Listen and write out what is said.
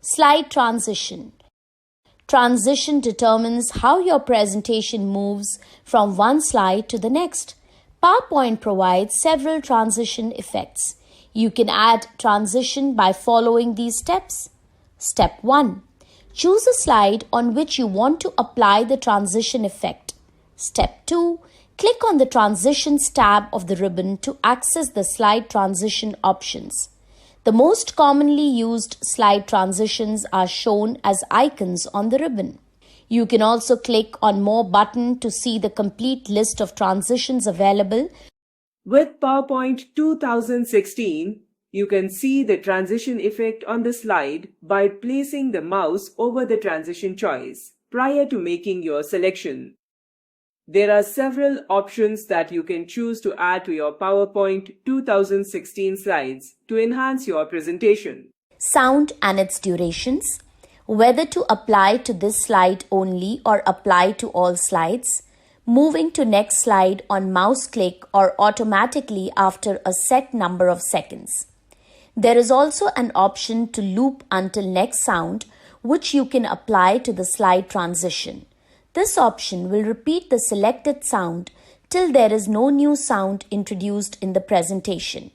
Slide transition. Transition determines how your presentation moves from one slide to the next. PowerPoint provides several transition effects. You can add transition by following these steps. Step 1. Choose a slide on which you want to apply the transition effect. Step 2. Click on the Transitions tab of the ribbon to access the slide transition options. The most commonly used slide transitions are shown as icons on the ribbon. You can also click on More button to see the complete list of transitions available. With PowerPoint 2016, you can see the transition effect on the slide by placing the mouse over the transition choice prior to making your selection. There are several options that you can choose to add to your PowerPoint 2016 slides to enhance your presentation. Sound and its durations. Whether to apply to this slide only or apply to all slides. Moving to next slide on mouse click or automatically after a set number of seconds. There is also an option to loop until next sound, which you can apply to the slide transition. This option will repeat the selected sound till there is no new sound introduced in the presentation.